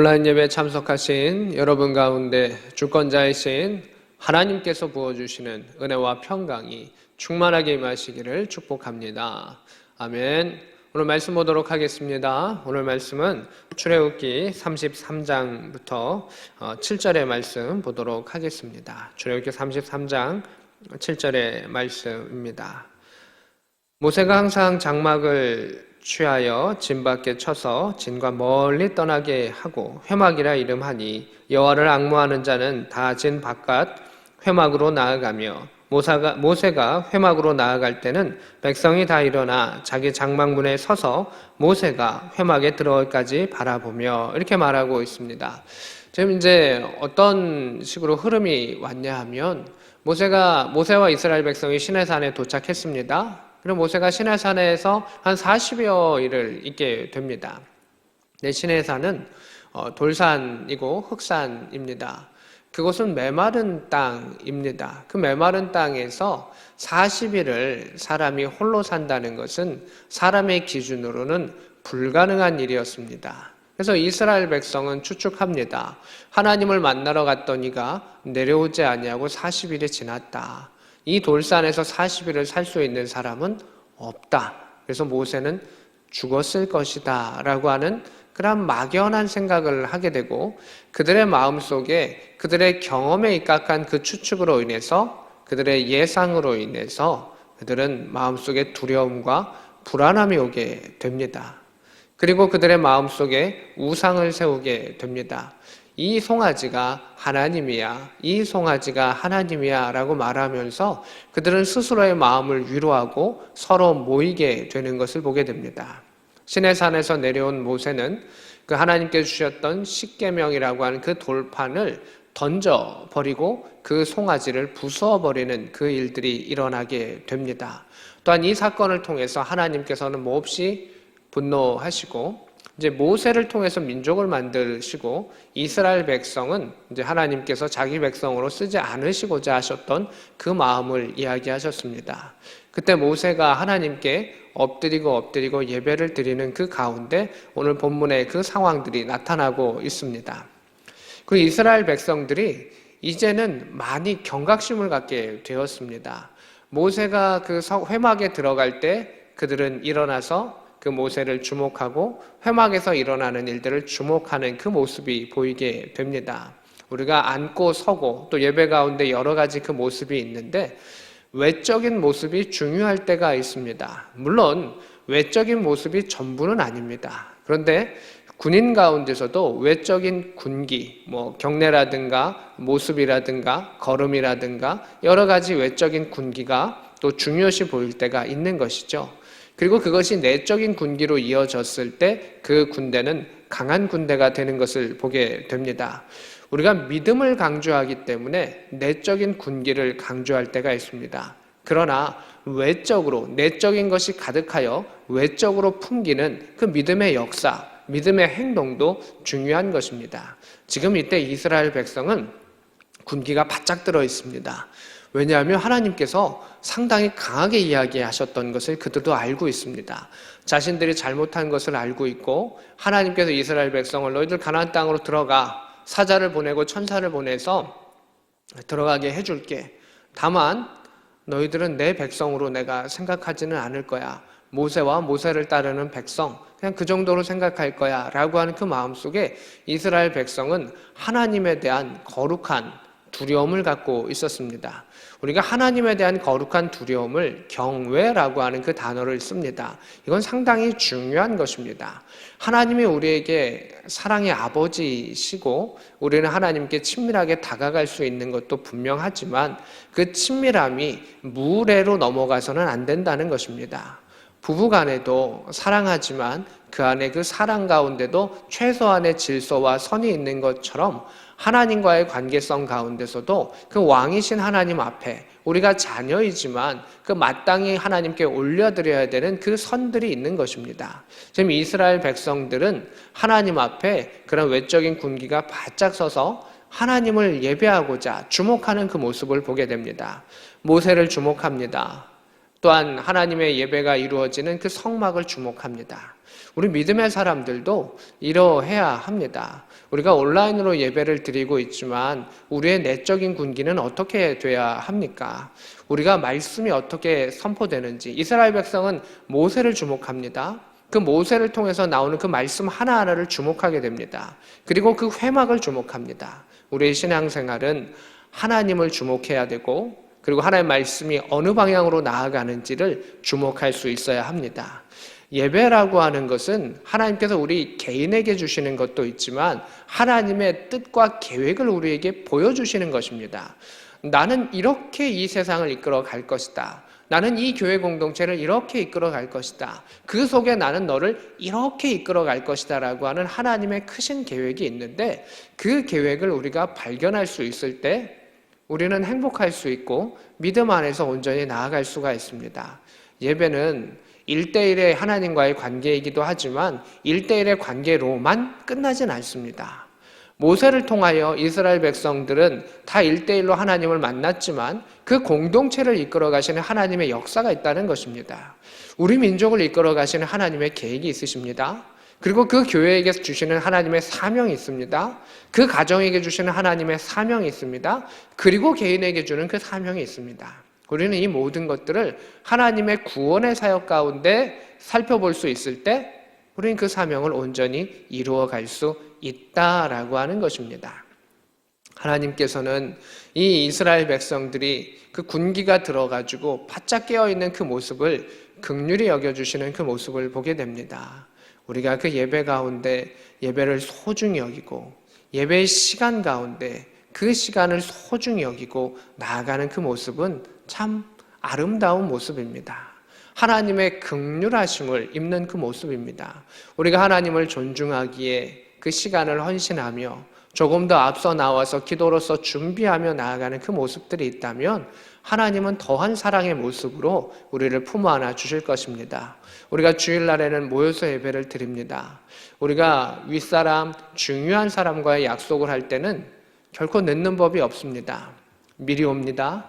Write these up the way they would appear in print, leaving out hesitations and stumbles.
온라인 예배에 참석하신 여러분 가운데 주권자이신 하나님께서 부어주시는 은혜와 평강이 충만하게 임하시기를 축복합니다. 아멘. 오늘 말씀 보도록 하겠습니다. 오늘 말씀은 출애굽기 33장부터 7절의 말씀 보도록 하겠습니다. 출애굽기 33장 7절의 말씀입니다. 모세가 항상 장막을 취하여 진 밖에 쳐서 진과 멀리 떠나게 하고 회막이라 이름하니 여호와를 앙모하는 자는 다 진 바깥 회막으로 나아가며 모세가 회막으로 나아갈 때는 백성이 다 일어나 자기 장막문에 서서 모세가 회막에 들어가기까지 바라보며 이렇게 말하고 있습니다. 지금 이제 어떤 식으로 흐름이 왔냐 하면 모세와 이스라엘 백성이 시내산에 도착했습니다. 그리고 모세가 시내산에서 한 40여 일을 있게 됩니다. 시내산은 돌산이고 흑산입니다. 그곳은 메마른 땅입니다. 그 메마른 땅에서 40일을 사람이 홀로 산다는 것은 사람의 기준으로는 불가능한 일이었습니다. 그래서 이스라엘 백성은 추측합니다. 하나님을 만나러 갔더니가 내려오지 아니하고 40일이 지났다. 이 돌산에서 40일을 살 수 있는 사람은 없다. 그래서 모세는 죽었을 것이다 라고 하는 그런 막연한 생각을 하게 되고 그들의 마음속에 그들의 경험에 입각한 그 추측으로 인해서 그들의 예상으로 인해서 그들은 마음속에 두려움과 불안함이 오게 됩니다. 그리고 그들의 마음속에 우상을 세우게 됩니다. 이 송아지가 하나님이야, 이 송아지가 하나님이야 라고 말하면서 그들은 스스로의 마음을 위로하고 서로 모이게 되는 것을 보게 됩니다. 시내산에서 내려온 모세는 그 하나님께 주셨던 십계명이라고 하는 그 돌판을 던져버리고 그 송아지를 부숴버리는 그 일들이 일어나게 됩니다. 또한 이 사건을 통해서 하나님께서는 몹시 분노하시고 이제 모세를 통해서 민족을 만드시고 이스라엘 백성은 이제 하나님께서 자기 백성으로 쓰지 않으시고자 하셨던 그 마음을 이야기하셨습니다. 그때 모세가 하나님께 엎드리고 예배를 드리는 그 가운데 오늘 본문의 그 상황들이 나타나고 있습니다. 그 이스라엘 백성들이 이제는 많이 경각심을 갖게 되었습니다. 모세가 그 회막에 들어갈 때 그들은 일어나서 그 모세를 주목하고 회막에서 일어나는 일들을 주목하는 그 모습이 보이게 됩니다. 우리가 앉고 서고 또 예배 가운데 여러 가지 그 모습이 있는데 외적인 모습이 중요할 때가 있습니다. 물론 외적인 모습이 전부는 아닙니다. 그런데 군인 가운데서도 외적인 군기, 경례라든가 모습이라든가 걸음이라든가 여러 가지 외적인 군기가 또 중요시 보일 때가 있는 것이죠. 그리고 그것이 내적인 군기로 이어졌을 때 그 군대는 강한 군대가 되는 것을 보게 됩니다. 우리가 믿음을 강조하기 때문에 내적인 군기를 강조할 때가 있습니다. 그러나 외적으로 내적인 것이 가득하여 외적으로 풍기는 그 믿음의 역사, 믿음의 행동도 중요한 것입니다. 지금 이때 이스라엘 백성은 군기가 바짝 들어 있습니다. 왜냐하면 하나님께서 상당히 강하게 이야기하셨던 것을 그들도 알고 있습니다. 자신들이 잘못한 것을 알고 있고 하나님께서 이스라엘 백성을 너희들 가나안 땅으로 들어가 사자를 보내고 천사를 보내서 들어가게 해줄게. 다만 너희들은 내 백성으로 내가 생각하지는 않을 거야. 모세와 모세를 따르는 백성 그냥 그 정도로 생각할 거야 라고 하는 그 마음속에 이스라엘 백성은 하나님에 대한 거룩한 두려움을 갖고 있었습니다. 우리가 하나님에 대한 거룩한 두려움을 경외라고 하는 그 단어를 씁니다. 이건 상당히 중요한 것입니다. 하나님이 우리에게 사랑의 아버지이시고 우리는 하나님께 친밀하게 다가갈 수 있는 것도 분명하지만 그 친밀함이 무례로 넘어가서는 안 된다는 것입니다. 부부간에도 사랑하지만 그 안에 그 사랑 가운데도 최소한의 질서와 선이 있는 것처럼 하나님과의 관계성 가운데서도 그 왕이신 하나님 앞에 우리가 자녀이지만 그 마땅히 하나님께 올려드려야 되는 그 선들이 있는 것입니다. 지금 이스라엘 백성들은 하나님 앞에 그런 외적인 군기가 바짝 서서 하나님을 예배하고자 주목하는 그 모습을 보게 됩니다. 모세를 주목합니다. 또한 하나님의 예배가 이루어지는 그 성막을 주목합니다. 우리 믿음의 사람들도 이러해야 합니다. 우리가 온라인으로 예배를 드리고 있지만 우리의 내적인 군기는 어떻게 돼야 합니까? 우리가 말씀이 어떻게 선포되는지. 이스라엘 백성은 모세를 주목합니다. 그 모세를 통해서 나오는 그 말씀 하나하나를 주목하게 됩니다. 그리고 그 회막을 주목합니다. 우리의 신앙생활은 하나님을 주목해야 되고, 그리고 하나님의 말씀이 어느 방향으로 나아가는지를 주목할 수 있어야 합니다. 예배라고 하는 것은 하나님께서 우리 개인에게 주시는 것도 있지만 하나님의 뜻과 계획을 우리에게 보여주시는 것입니다. 나는 이렇게 이 세상을 이끌어 갈 것이다. 나는 이 교회 공동체를 이렇게 이끌어 갈 것이다. 그 속에 나는 너를 이렇게 이끌어 갈 것이다 라고 하는 하나님의 크신 계획이 있는데, 그 계획을 우리가 발견할 수 있을 때 우리는 행복할 수 있고 믿음 안에서 온전히 나아갈 수가 있습니다. 예배는 1대1의 하나님과의 관계이기도 하지만 1대1의 관계로만 끝나진 않습니다. 모세를 통하여 이스라엘 백성들은 다 1대1로 하나님을 만났지만 그 공동체를 이끌어 가시는 하나님의 역사가 있다는 것입니다. 우리 민족을 이끌어 가시는 하나님의 계획이 있으십니다. 그리고 그 교회에게 주시는 하나님의 사명이 있습니다. 그 가정에게 주시는 하나님의 사명이 있습니다. 그리고 개인에게 주는 그 사명이 있습니다. 우리는 이 모든 것들을 하나님의 구원의 사역 가운데 살펴볼 수 있을 때 우리는 그 사명을 온전히 이루어 갈 수 있다라고 하는 것입니다. 하나님께서는 이 이스라엘 백성들이 그 군기가 들어가지고 바짝 깨어있는 그 모습을 긍휼히 여겨주시는 그 모습을 보게 됩니다. 우리가 그 예배 가운데 예배를 소중히 여기고 예배의 시간 가운데 그 시간을 소중히 여기고 나아가는 그 모습은 참 아름다운 모습입니다. 하나님의 긍휼하심을 입는 그 모습입니다. 우리가 하나님을 존중하기에 그 시간을 헌신하며 조금 더 앞서 나와서 기도로서 준비하며 나아가는 그 모습들이 있다면 하나님은 더한 사랑의 모습으로 우리를 품어 안아 주실 것입니다. 우리가 주일날에는 모여서 예배를 드립니다. 우리가 윗사람, 중요한 사람과의 약속을 할 때는 결코 늦는 법이 없습니다. 미리 옵니다.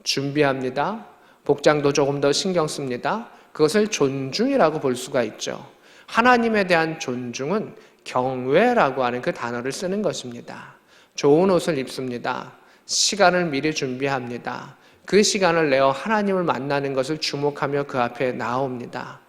준비합니다. 복장도 조금 더 신경 씁니다. 그것을 존중이라고 볼 수가 있죠. 하나님에 대한 존중은 경외라고 하는 그 단어를 쓰는 것입니다. 좋은 옷을 입습니다. 시간을 미리 준비합니다. 그 시간을 내어 하나님을 만나는 것을 주목하며 그 앞에 나옵니다.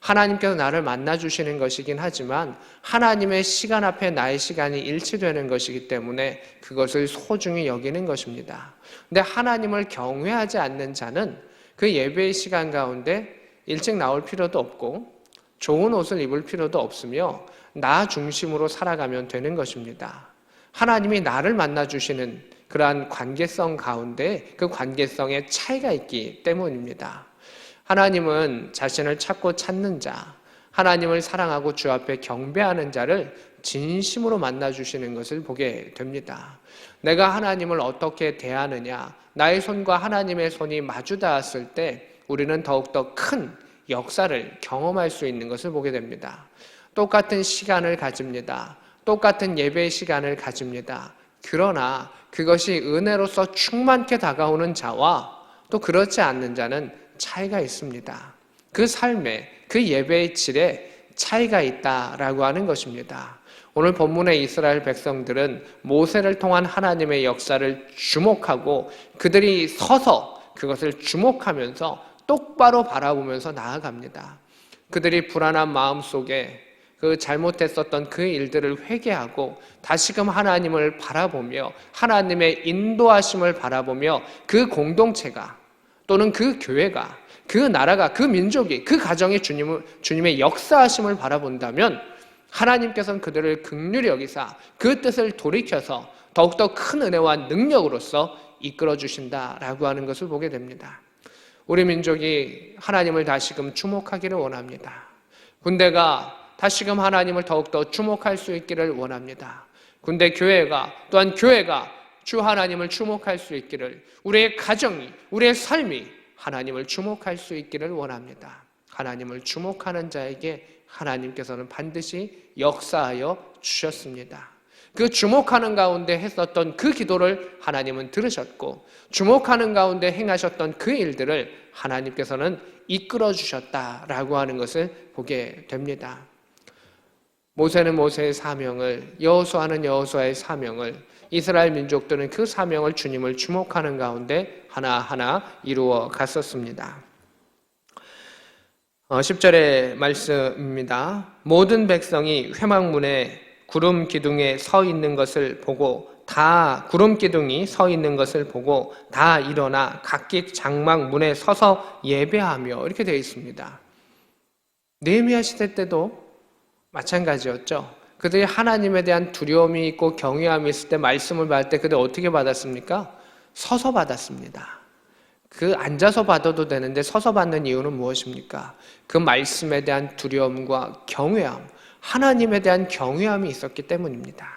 하나님께서 나를 만나주시는 것이긴 하지만 하나님의 시간 앞에 나의 시간이 일치되는 것이기 때문에 그것을 소중히 여기는 것입니다. 근데 하나님을 경외하지 않는 자는 그 예배의 시간 가운데 일찍 나올 필요도 없고 좋은 옷을 입을 필요도 없으며 나 중심으로 살아가면 되는 것입니다. 하나님이 나를 만나주시는 그러한 관계성 가운데 그 관계성에 차이가 있기 때문입니다. 하나님은 자신을 찾고 찾는 자, 하나님을 사랑하고 주 앞에 경배하는 자를 진심으로 만나주시는 것을 보게 됩니다. 내가 하나님을 어떻게 대하느냐, 나의 손과 하나님의 손이 마주 닿았을 때 우리는 더욱더 큰 역사를 경험할 수 있는 것을 보게 됩니다. 똑같은 시간을 가집니다. 똑같은 예배의 시간을 가집니다. 그러나 그것이 은혜로서 충만케 다가오는 자와 또 그렇지 않는 자는 차이가 있습니다. 그 삶에, 그 예배의 질에 차이가 있다라고 하는 것입니다. 오늘 본문의 이스라엘 백성들은 모세를 통한 하나님의 역사를 주목하고 그들이 서서 그것을 주목하면서 똑바로 바라보면서 나아갑니다. 그들이 불안한 마음 속에 그 잘못했었던 그 일들을 회개하고 다시금 하나님을 바라보며 하나님의 인도하심을 바라보며 그 공동체가 또는 그 교회가 그 나라가 그 민족이 그 가정의 주님의 역사하심을 바라본다면 하나님께서는 그들을 긍휼히 여기사 그 뜻을 돌이켜서 더욱더 큰 은혜와 능력으로서 이끌어 주신다라고 하는 것을 보게 됩니다. 우리 민족이 하나님을 다시금 주목하기를 원합니다. 군대가 다시금 하나님을 더욱더 주목할 수 있기를 원합니다. 군대 교회가 또한 교회가 주 하나님을 주목할 수 있기를, 우리의 가정이, 우리의 삶이 하나님을 주목할 수 있기를 원합니다. 하나님을 주목하는 자에게 하나님께서는 반드시 역사하여 주셨습니다. 그 주목하는 가운데 했었던 그 기도를 하나님은 들으셨고 주목하는 가운데 행하셨던 그 일들을 하나님께서는 이끌어 주셨다라고 하는 것을 보게 됩니다. 모세는 모세의 사명을, 여호수아는 여호수아의 사명을, 이스라엘 민족들은 그 사명을 주님을 주목하는 가운데 하나하나 이루어 갔었습니다. 10절의 말씀입니다. 모든 백성이 회막문에 구름 기둥에 서 있는 것을 보고 구름 기둥이 서 있는 것을 보고 다 일어나 각기 장막 문에 서서 예배하며 이렇게 되어 있습니다. 느헤미야 시대 때도 마찬가지였죠. 그들이 하나님에 대한 두려움이 있고 경외함이 있을 때 말씀을 받을 때 그들 어떻게 받았습니까? 서서 받았습니다. 앉아서 받아도 되는데 서서 받는 이유는 무엇입니까? 그 말씀에 대한 두려움과 경외함, 하나님에 대한 경외함이 있었기 때문입니다.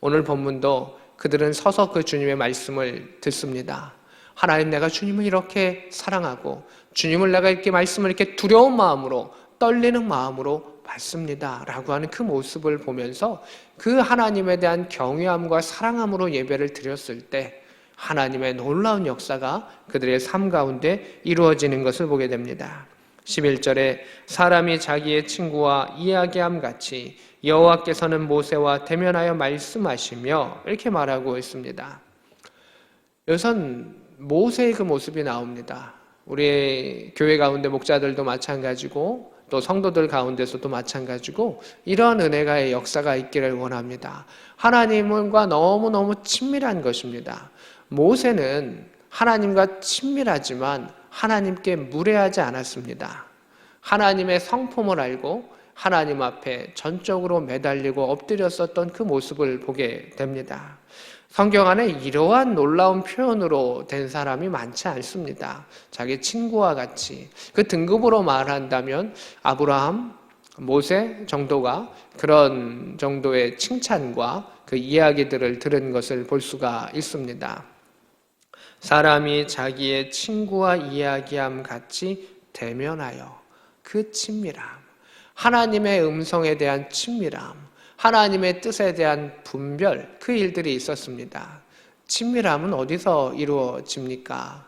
오늘 본문도 그들은 서서 그 주님의 말씀을 듣습니다. 하나님, 내가 주님을 이렇게 사랑하고 주님을 내가 이렇게 말씀을 이렇게 두려운 마음으로 떨리는 마음으로 받습니다 라고 하는 그 모습을 보면서 그 하나님에 대한 경외함과 사랑함으로 예배를 드렸을 때 하나님의 놀라운 역사가 그들의 삶 가운데 이루어지는 것을 보게 됩니다. 11절에 사람이 자기의 친구와 이야기함 같이 여호와께서는 모세와 대면하여 말씀하시며 이렇게 말하고 있습니다. 여기선 모세의 그 모습이 나옵니다. 우리 교회 가운데 목자들도 마찬가지고 또 성도들 가운데서도 마찬가지고 이러한 은혜가의 역사가 있기를 원합니다. 하나님과 너무너무 친밀한 것입니다. 모세는 하나님과 친밀하지만 하나님께 무례하지 않았습니다. 하나님의 성품을 알고 하나님 앞에 전적으로 매달리고 엎드렸었던 그 모습을 보게 됩니다. 성경 안에 이러한 놀라운 표현으로 된 사람이 많지 않습니다. 자기 친구와 같이 그 등급으로 말한다면 아브라함, 모세 정도가 그런 정도의 칭찬과 그 이야기들을 들은 것을 볼 수가 있습니다. 사람이 자기의 친구와 이야기함 같이 대면하여 그 친밀함, 하나님의 음성에 대한 친밀함, 하나님의 뜻에 대한 분별, 그 일들이 있었습니다. 친밀함은 어디서 이루어집니까?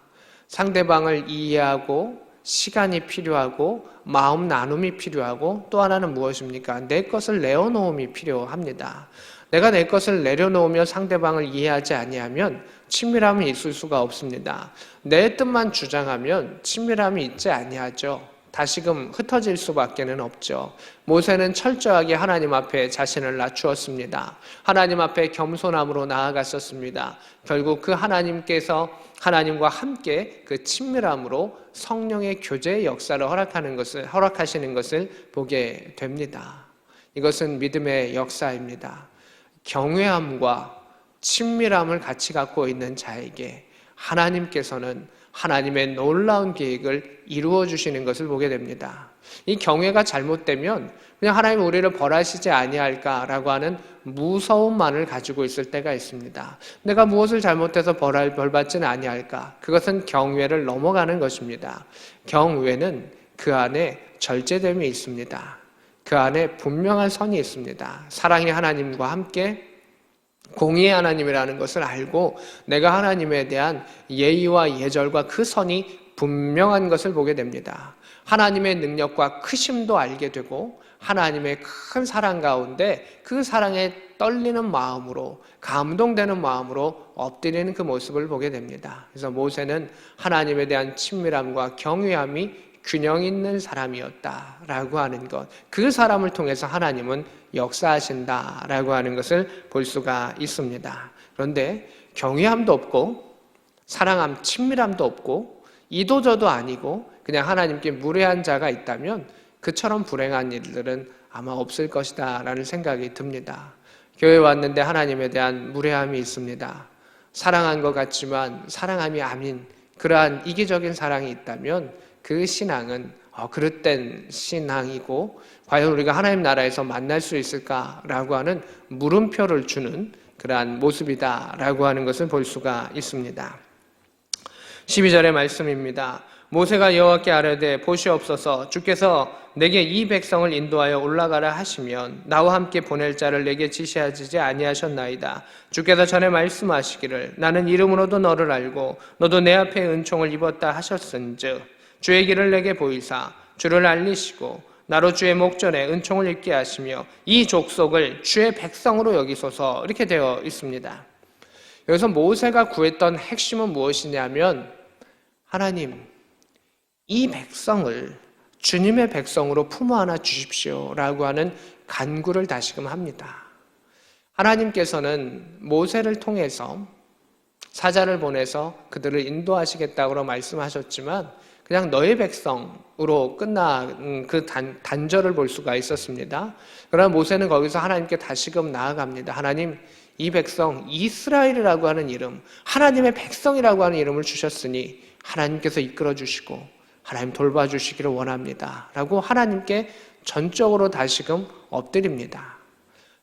상대방을 이해하고 시간이 필요하고 마음 나눔이 필요하고 또 하나는 무엇입니까? 내 것을 내어놓음이 필요합니다. 내가 내 것을 내려놓으며 상대방을 이해하지 아니하면 친밀함이 있을 수가 없습니다. 내 뜻만 주장하면 친밀함이 있지 아니하죠. 다시금 흩어질 수밖에는 없죠. 모세는 철저하게 하나님 앞에 자신을 낮추었습니다. 하나님 앞에 겸손함으로 나아갔었습니다. 결국 그 하나님께서 하나님과 함께 그 친밀함으로 성령의 교제의 역사를 허락하시는 것을 보게 됩니다. 이것은 믿음의 역사입니다. 경외함과 친밀함을 같이 갖고 있는 자에게 하나님께서는 하나님의 놀라운 계획을 이루어 주시는 것을 보게 됩니다. 이 경외가 잘못되면 그냥 하나님 우리를 벌하시지 아니할까라고 하는 무서움만을 가지고 있을 때가 있습니다. 내가 무엇을 잘못해서 벌받지는 아니할까? 그것은 경외를 넘어가는 것입니다. 경외는 그 안에 절제됨이 있습니다. 그 안에 분명한 선이 있습니다. 사랑의 하나님과 함께 공의의 하나님이라는 것을 알고 내가 하나님에 대한 예의와 예절과 그 선이 분명한 것을 보게 됩니다. 하나님의 능력과 크심도 알게 되고 하나님의 큰 사랑 가운데 그 사랑에 떨리는 마음으로 감동되는 마음으로 엎드리는 그 모습을 보게 됩니다. 그래서 모세는 하나님에 대한 친밀함과 경외함이 균형 있는 사람이었다라고 하는 것, 그 사람을 통해서 하나님은 역사하신다라고 하는 것을 볼 수가 있습니다. 그런데 경외함도 없고 사랑함, 친밀함도 없고 이도저도 아니고 그냥 하나님께 무례한 자가 있다면 그처럼 불행한 일들은 아마 없을 것이다 라는 생각이 듭니다. 교회에 왔는데 하나님에 대한 무례함이 있습니다. 사랑한 것 같지만 사랑함이 아닌 그러한 이기적인 사랑이 있다면 그 신앙은 그릇된 신앙이고 과연 우리가 하나님 나라에서 만날 수 있을까라고 하는 물음표를 주는 그러한 모습이다라고 하는 것을 볼 수가 있습니다. 12절의 말씀입니다. 모세가 여호와께 아뢰되 보시옵소서 주께서 내게 이 백성을 인도하여 올라가라 하시면 나와 함께 보낼 자를 내게 지시하지 아니하셨나이다. 주께서 전에 말씀하시기를 나는 이름으로도 너를 알고 너도 내 앞에 은총을 입었다 하셨은즉 주의 길을 내게 보이사 주를 알리시고 나로 주의 목전에 은총을 입게 하시며 이 족속을 주의 백성으로 여기소서 이렇게 되어 있습니다. 여기서 모세가 구했던 핵심은 무엇이냐면 하나님, 이 백성을 주님의 백성으로 품어 안아 주십시오라고 하는 간구를 다시금 합니다. 하나님께서는 모세를 통해서 사자를 보내서 그들을 인도하시겠다고 말씀하셨지만 그냥 너의 백성으로 끝난 그 단절을 볼 수가 있었습니다. 그러나 모세는 거기서 하나님께 다시금 나아갑니다. 하나님, 이 백성 이스라엘이라고 하는 이름, 하나님의 백성이라고 하는 이름을 주셨으니 하나님께서 이끌어 주시고 하나님 돌봐주시기를 원합니다 라고 하나님께 전적으로 다시금 엎드립니다.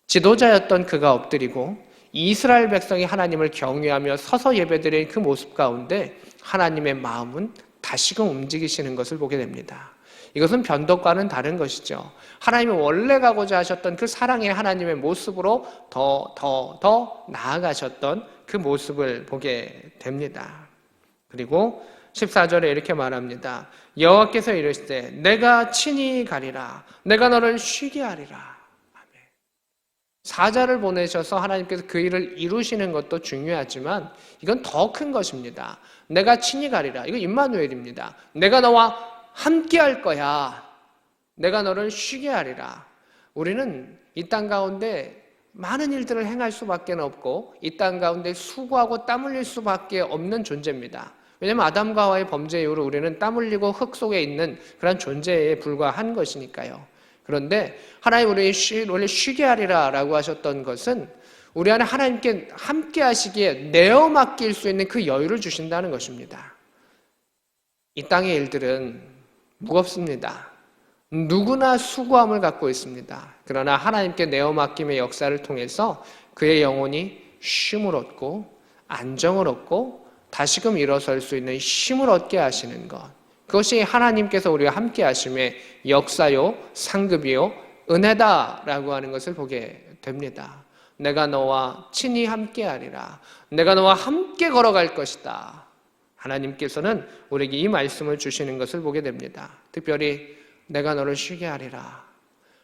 지도자였던 그가 엎드리고 이스라엘 백성이 하나님을 경외하며 서서 예배드린 그 모습 가운데 하나님의 마음은 다시금 움직이시는 것을 보게 됩니다. 이것은 변덕과는 다른 것이죠. 하나님이 원래 가고자 하셨던 그 사랑의 하나님의 모습으로 더 나아가셨던 그 모습을 보게 됩니다. 그리고 14절에 이렇게 말합니다. 여호와께서 이르시되 내가 친히 가리라. 내가 너를 쉬게 하리라. 아멘. 사자를 보내셔서 하나님께서 그 일을 이루시는 것도 중요하지만 이건 더 큰 것입니다. 내가 친히 가리라. 이거 임마누엘입니다. 내가 너와 함께 할 거야. 내가 너를 쉬게 하리라. 우리는 이 땅 가운데 많은 일들을 행할 수밖에 없고 이 땅 가운데 수고하고 땀 흘릴 수밖에 없는 존재입니다. 왜냐하면 아담과 하와의 범죄 이후로 우리는 땀 흘리고 흙 속에 있는 그런 존재에 불과한 것이니까요. 그런데 하나님 우리 원래 쉬게 하리라 라고 하셨던 것은 우리 안에 하나님께 함께 하시기에 내어 맡길 수 있는 그 여유를 주신다는 것입니다. 이 땅의 일들은 무겁습니다. 누구나 수고함을 갖고 있습니다. 그러나 하나님께 내어 맡김의 역사를 통해서 그의 영혼이 쉼을 얻고 안정을 얻고 다시금 일어설 수 있는 힘을 얻게 하시는 것, 그것이 하나님께서 우리와 함께 하심의 역사요, 상급이요, 은혜다라고 하는 것을 보게 됩니다. 내가 너와 친히 함께 하리라. 내가 너와 함께 걸어갈 것이다. 하나님께서는 우리에게 이 말씀을 주시는 것을 보게 됩니다. 특별히 내가 너를 쉬게 하리라.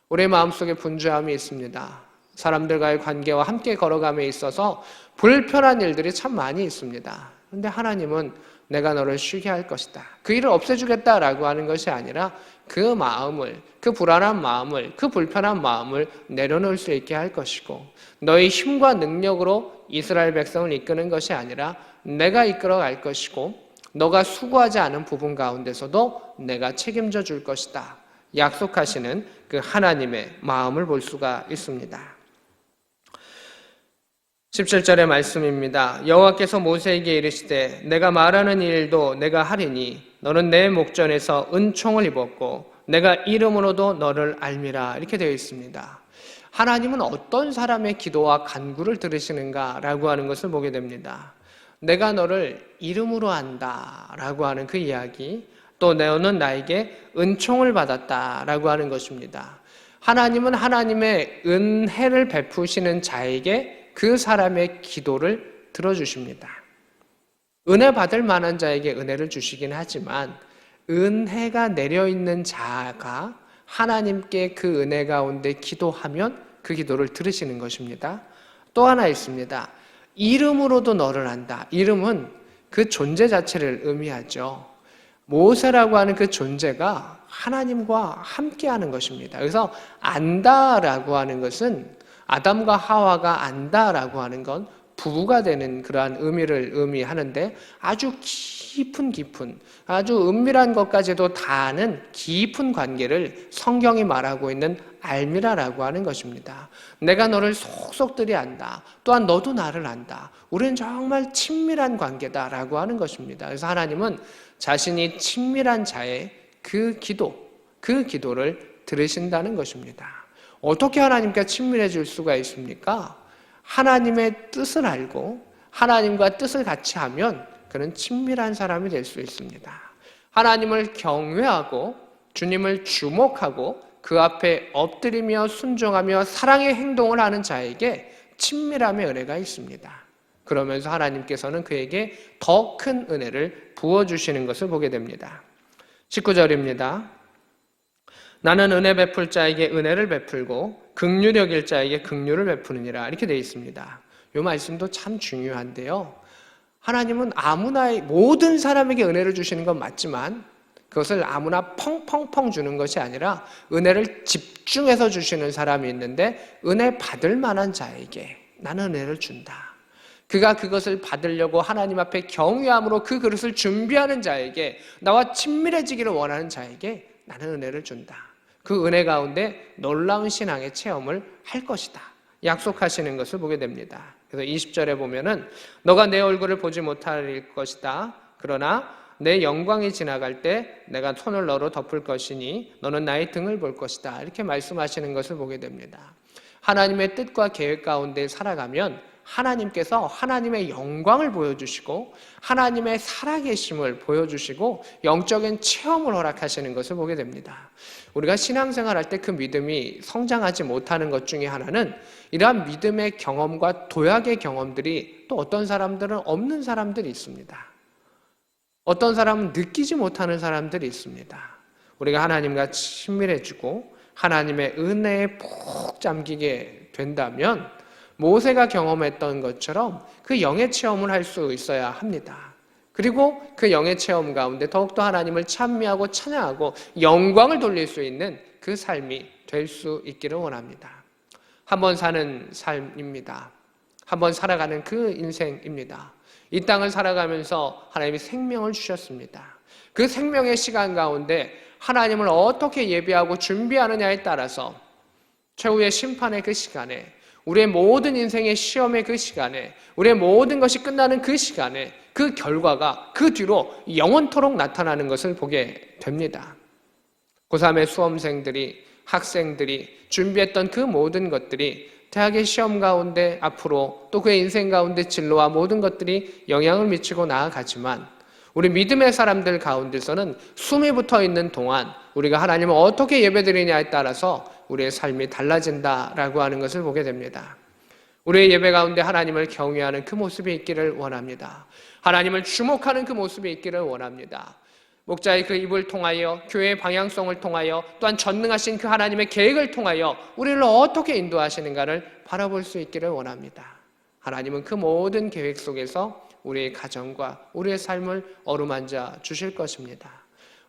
우리의 마음속에 분주함이 있습니다. 사람들과의 관계와 함께 걸어감에 있어서 불편한 일들이 참 많이 있습니다. 그런데 하나님은 내가 너를 쉬게 할 것이다. 그 일을 없애주겠다라고 하는 것이 아니라 그 마음을, 그 불안한 마음을, 그 불편한 마음을 내려놓을 수 있게 할 것이고 너의 힘과 능력으로 이스라엘 백성을 이끄는 것이 아니라 내가 이끌어 갈 것이고 너가 수고하지 않은 부분 가운데서도 내가 책임져 줄 것이다. 약속하시는 그 하나님의 마음을 볼 수가 있습니다. 17절의 말씀입니다. 여호와께서 모세에게 이르시되 내가 말하는 일도 내가 하리니 너는 내 목전에서 은총을 입었고 내가 이름으로도 너를 알미라. 이렇게 되어 있습니다. 하나님은 어떤 사람의 기도와 간구를 들으시는가라고 하는 것을 보게 됩니다. 내가 너를 이름으로 안다라고 하는 그 이야기, 또 너는 나에게 은총을 받았다라고 하는 것입니다. 하나님은 하나님의 은혜를 베푸시는 자에게 그 사람의 기도를 들어주십니다. 은혜 받을 만한 자에게 은혜를 주시긴 하지만 은혜가 내려있는 자가 하나님께 그 은혜 가운데 기도하면 그 기도를 들으시는 것입니다. 또 하나 있습니다. 이름으로도 너를 안다. 이름은 그 존재 자체를 의미하죠. 모세라고 하는 그 존재가 하나님과 함께하는 것입니다. 그래서 안다라고 하는 것은 아담과 하와가 안다라고 하는 건 부부가 되는 그러한 의미를 의미하는데 아주 깊은 아주 은밀한 것까지도 다 아는 깊은 관계를 성경이 말하고 있는 알미라라고 하는 것입니다. 내가 너를 속속들이 안다. 또한 너도 나를 안다. 우리는 정말 친밀한 관계다라고 하는 것입니다. 그래서 하나님은 자신이 친밀한 자의 그 기도를 들으신다는 것입니다. 어떻게 하나님과 친밀해질 수가 있습니까? 하나님의 뜻을 알고 하나님과 뜻을 같이 하면 그는 친밀한 사람이 될 수 있습니다. 하나님을 경외하고 주님을 주목하고 그 앞에 엎드리며 순종하며 사랑의 행동을 하는 자에게 친밀함의 은혜가 있습니다. 그러면서 하나님께서는 그에게 더 큰 은혜를 부어주시는 것을 보게 됩니다. 19절입니다. 나는 은혜 베풀 자에게 은혜를 베풀고 긍휼 여길 자에게 긍휼을 베푸느니라 이렇게 되어 있습니다. 이 말씀도 참 중요한데요. 하나님은 아무나 모든 사람에게 은혜를 주시는 건 맞지만 그것을 아무나 펑펑펑 주는 것이 아니라 은혜를 집중해서 주시는 사람이 있는데 은혜 받을 만한 자에게 나는 은혜를 준다. 그가 그것을 받으려고 하나님 앞에 경외함으로 그 그릇을 준비하는 자에게, 나와 친밀해지기를 원하는 자에게 나는 은혜를 준다. 그 은혜 가운데 놀라운 신앙의 체험을 할 것이다 약속하시는 것을 보게 됩니다. 그래서 20절에 보면은 너가 내 얼굴을 보지 못할 것이다. 그러나 내 영광이 지나갈 때 내가 손을 너로 덮을 것이니 너는 나의 등을 볼 것이다. 이렇게 말씀하시는 것을 보게 됩니다. 하나님의 뜻과 계획 가운데 살아가면 하나님께서 하나님의 영광을 보여주시고 하나님의 살아계심을 보여주시고 영적인 체험을 허락하시는 것을 보게 됩니다. 우리가 신앙생활할 때 그 믿음이 성장하지 못하는 것 중에 하나는 이러한 믿음의 경험과 도약의 경험들이 또 어떤 사람들은 없는 사람들이 있습니다. 어떤 사람은 느끼지 못하는 사람들이 있습니다. 우리가 하나님과 친밀해지고 하나님의 은혜에 푹 잠기게 된다면 모세가 경험했던 것처럼 그 영의 체험을 할 수 있어야 합니다. 그리고 그 영의 체험 가운데 더욱더 하나님을 찬미하고 찬양하고 영광을 돌릴 수 있는 그 삶이 될 수 있기를 원합니다. 한번 사는 삶입니다. 한번 살아가는 그 인생입니다. 이 땅을 살아가면서 하나님이 생명을 주셨습니다. 그 생명의 시간 가운데 하나님을 어떻게 예배하고 준비하느냐에 따라서 최후의 심판의 그 시간에, 우리의 모든 인생의 시험의 그 시간에, 우리의 모든 것이 끝나는 그 시간에 그 결과가 그 뒤로 영원토록 나타나는 것을 보게 됩니다. 고3의 수험생들이, 학생들이 준비했던 그 모든 것들이 대학의 시험 가운데 앞으로 또 그의 인생 가운데 진로와 모든 것들이 영향을 미치고 나아가지만 우리 믿음의 사람들 가운데서는 숨이 붙어 있는 동안 우리가 하나님을 어떻게 예배드리냐에 따라서 우리의 삶이 달라진다라고 하는 것을 보게 됩니다. 우리의 예배 가운데 하나님을 경외하는 그 모습이 있기를 원합니다. 하나님을 주목하는 그 모습이 있기를 원합니다. 목자의 그 입을 통하여, 교회의 방향성을 통하여, 또한 전능하신 그 하나님의 계획을 통하여 우리를 어떻게 인도하시는가를 바라볼 수 있기를 원합니다. 하나님은 그 모든 계획 속에서 우리의 가정과 우리의 삶을 어루만져 주실 것입니다.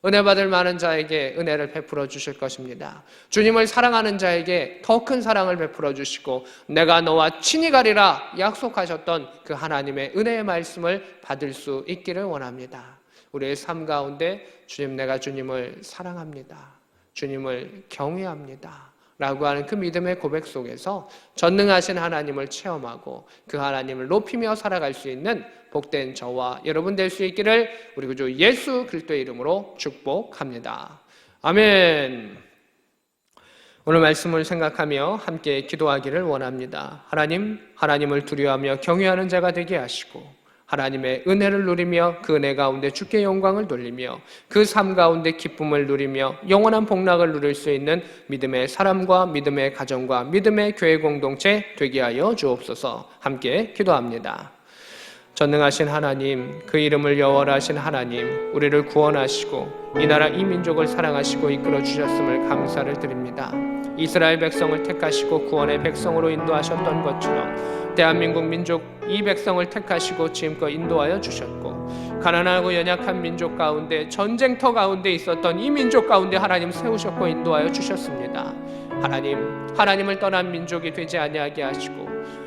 은혜 받을 많은 자에게 은혜를 베풀어 주실 것입니다. 주님을 사랑하는 자에게 더 큰 사랑을 베풀어 주시고 내가 너와 친히 가리라 약속하셨던 그 하나님의 은혜의 말씀을 받을 수 있기를 원합니다. 우리의 삶 가운데 주님, 내가 주님을 사랑합니다. 주님을 경외합니다. 라고 하는 그 믿음의 고백 속에서 전능하신 하나님을 체험하고 그 하나님을 높이며 살아갈 수 있는 복된 저와 여러분 될 수 있기를 우리 구주 예수 그리스도의 이름으로 축복합니다. 아멘. 오늘 말씀을 생각하며 함께 기도하기를 원합니다. 하나님을 두려워하며 경외하는 자가 되게 하시고 하나님의 은혜를 누리며 그 은혜 가운데 주께 영광을 돌리며 그 삶 가운데 기쁨을 누리며 영원한 복락을 누릴 수 있는 믿음의 사람과 믿음의 가정과 믿음의 교회 공동체 되게 하여 주옵소서. 함께 기도합니다. 전능하신 하나님, 그 이름을 여호와하신 하나님, 우리를 구원하시고 이 나라 이 민족을 사랑하시고 이끌어 주셨음을 감사를 드립니다. 이스라엘 백성을 택하시고 구원의 백성으로 인도하셨던 것처럼 대한민국 민족 이 백성을 택하시고 지금껏 인도하여 주셨고 가난하고 연약한 민족 가운데 전쟁터 가운데 있었던 이 민족 가운데 하나님 세우셨고 인도하여 주셨습니다. 하나님을 떠난 민족이 되지 아니하게 하시고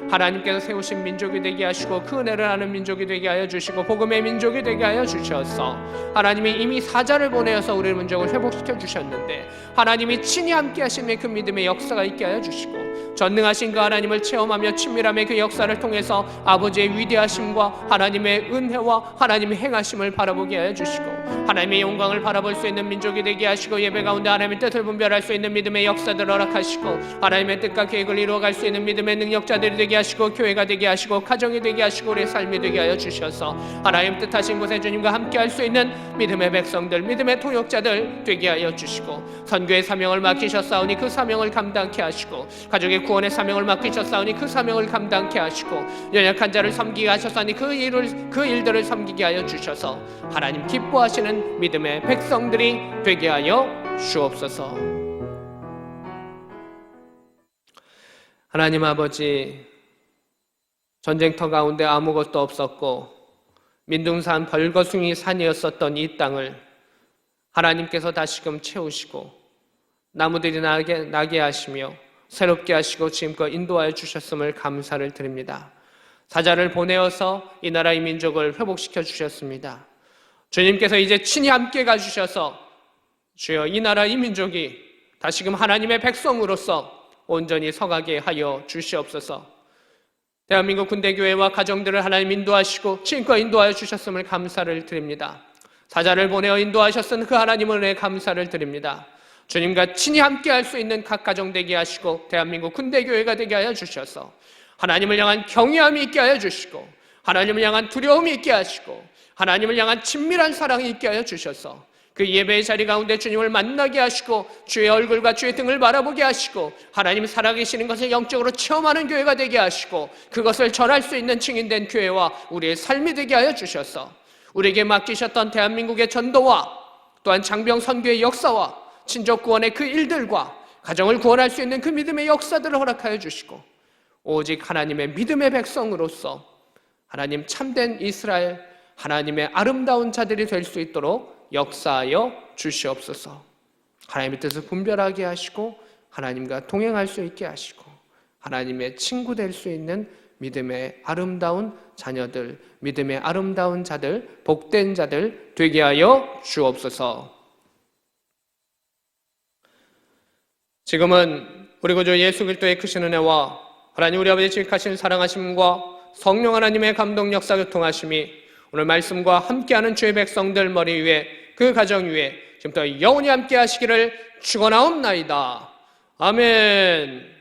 하나님께서 세우신 민족이 되게 하시고 그 은혜를 아는 민족이 되게 하여 주시고 복음의 민족이 되게 하여 주셔서 하나님이 이미 사자를 보내어서 우리의 민족을 회복시켜 주셨는데 하나님이 친히 함께 하심의 그 믿음의 역사가 있게 하여 주시고 전능하신 그 하나님을 체험하며 친밀함의 그 역사를 통해서 아버지의 위대하심과 하나님의 은혜와 하나님의 행하심을 바라보게 하여 주시고 하나님의 영광을 바라볼 수 있는 민족이 되게 하시고 예배 가운데 하나님의 뜻을 분별할 수 있는 믿음의 역사들을 허락하시고 하나님의 뜻과 계획을 이루어갈 수 있는 믿음의 능력자들이 되게 하시고 교회가 되게 하시고 가정이 되게 하시고 우리의 삶이 되게 하여 주셔서 하나님 뜻하신 곳에 주님과 함께 할 수 있는 믿음의 백성들, 믿음의 통역자들 되게 하여 주시고 선교의 사명을 맡기셨사오니 그 사명을 감당케 하시고 가족의 구원의 사명을 맡기셨사오니 그 사명을 감당케 하시고 연약한 자를 섬기게 하셨사오니 그 일들을 섬기게 하여 주셔서 하나님 기뻐하시는 믿음의 백성들이 되게 하여 주옵소서. 하나님 아버지, 전쟁터 가운데 아무것도 없었고 민둥산 벌거숭이 산이었었던 이 땅을 하나님께서 다시금 채우시고 나무들이 나게 하시며 새롭게 하시고 지금껏 인도하여 주셨음을 감사를 드립니다. 사자를 보내어서 이 나라 이 민족을 회복시켜 주셨습니다. 주님께서 이제 친히 함께 가주셔서 주여 이 나라 이 민족이 다시금 하나님의 백성으로서 온전히 서가게 하여 주시옵소서. 대한민국 군대교회와 가정들을 하나님 인도하시고 지금껏 인도하여 주셨음을 감사를 드립니다. 사자를 보내어 인도하셨은 그 하나님 은혜에 감사를 드립니다. 주님과 친히 함께 할 수 있는 각 가정 되게 하시고 대한민국 군대교회가 되게 하여 주셔서 하나님을 향한 경외함이 있게 하여 주시고 하나님을 향한 두려움이 있게 하시고 하나님을 향한 친밀한 사랑이 있게 하여 주셔서 그 예배의 자리 가운데 주님을 만나게 하시고 주의 얼굴과 주의 등을 바라보게 하시고 하나님 살아계시는 것을 영적으로 체험하는 교회가 되게 하시고 그것을 전할 수 있는 증인된 교회와 우리의 삶이 되게 하여 주셔서 우리에게 맡기셨던 대한민국의 전도와 또한 장병 선교의 역사와 친족 구원의 그 일들과 가정을 구원할 수 있는 그 믿음의 역사들을 허락하여 주시고 오직 하나님의 믿음의 백성으로서 하나님 참된 이스라엘 하나님의 아름다운 자들이 될 수 있도록 역사하여 주시옵소서. 하나님의 뜻을 분별하게 하시고 하나님과 동행할 수 있게 하시고 하나님의 친구 될 수 있는 믿음의 아름다운 자녀들, 믿음의 아름다운 자들, 복된 자들 되게 하여 주옵소서. 지금은 우리 구주 예수 그리스도의 크신 은혜와 하나님 우리 아버지 지극하신 사랑하심과 성령 하나님의 감동 역사 교통하심이 오늘 말씀과 함께하는 주의 백성들 머리 위에 그 가정 위에 지금부터 영원히 함께 하시기를 축원하옵나이다. 아멘.